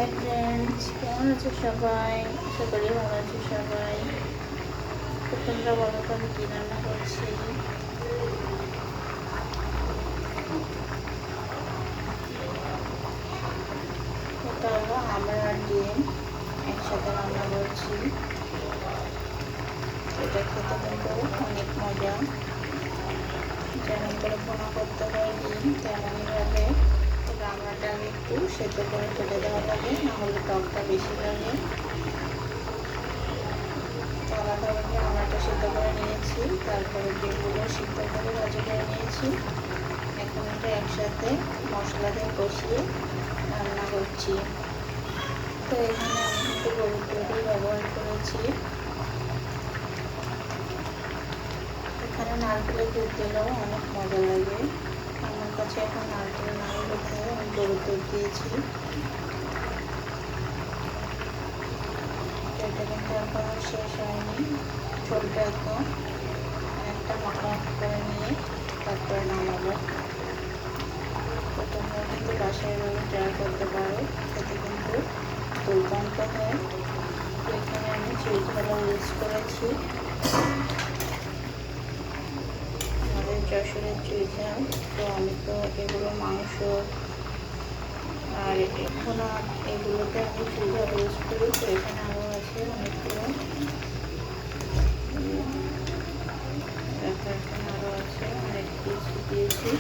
Hi friends, কেমন আছো সবাই? আশা করি ভালো আছো সবাই। তো তোমরা বলো তো আমি কী রান্না করছি। এটা হলো আমরা আর ডিম একসাথে রান্না করছি। এটা খেতে কিন্তু অনেক মজা। যেমন করে ভুনা করতে হয় ডিম, তেমনইভাবে রান্নাটা একটু সেদ্ধ করে ফেলে দেওয়া লাগে, নাহলে টকটা বেশি লাগে। আলাদাভাবে রান্নাটা সিদ্ধ করে নিয়েছি, তারপরে ডিমগুলো সিদ্ধ করে ভাজি করে নিয়েছি। এখন এটা একসাথে মশলা দিয়ে কষিয়ে রান্না করছি। তো এখানে আমি কিন্তু গরুর দুধই ব্যবহার করেছি। এখানে নারকেলের দুধ দিলেও অনেক মজা লাগে। আমার কাছে এখন নারকেল নাই কোথায়, আমি গরুর দুধ দিয়েছি। এটা কিন্তু এখনো শেষ হয়নি, ঝোলটা একদম একটা মাখা করে নিয়ে তারপরে নামাবো। তো তোমরা কিন্তু বাসায় এভাবে ট্রাই করতে পারো, খেতে কিন্তু দুর্দান্ত হয়। তো এখানে আমি চিজ ভালো ইউজ করেছি, আমাদের যশোরের চুইঝাল। তো আমি তো এগুলো মাংস আর এখনো এগুলোতে আমি চুইঝাল ইউজ করি। তো এখানে আরও আছে অনেকগুলো, এখানে আরও আছে অনেক কিছু দিয়েছি।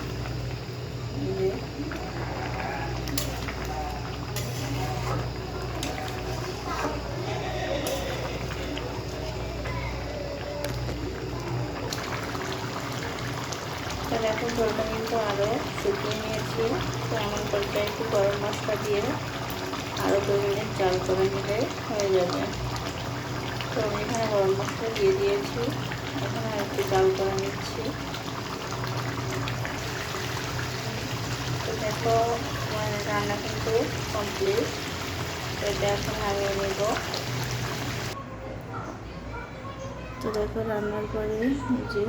তো দেখো ঝোলটা কিন্তু আরও শুকিয়ে নিয়েছি। তো এমন পর্যায়ে একটু গরম মশলা দিয়ে আরও 2 মিনিট জাল করে নিলে হয়ে যাবে। তো আমি এখানে গরম মশলা দিয়ে দিয়েছি, এখন আর একটু জাল করে নিচ্ছি। তো দেখো আমার রান্না কিন্তু কমপ্লিট। তো এটা এখন নামিয়ে নেব। তো দেখো রান্নার পরে যে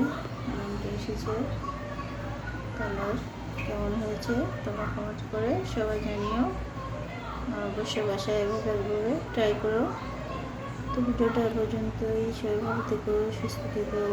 নামটা এসেছে, কালার কেমন হয়েছে তোমরা কমেন্ট করে সবাই জানিও। অবশ্যই বাসায় এভাবে ট্রাই করো। তো ভিডিওটা পর্যন্তই, সবাই ভালো থেকো, সুস্থ থেকো।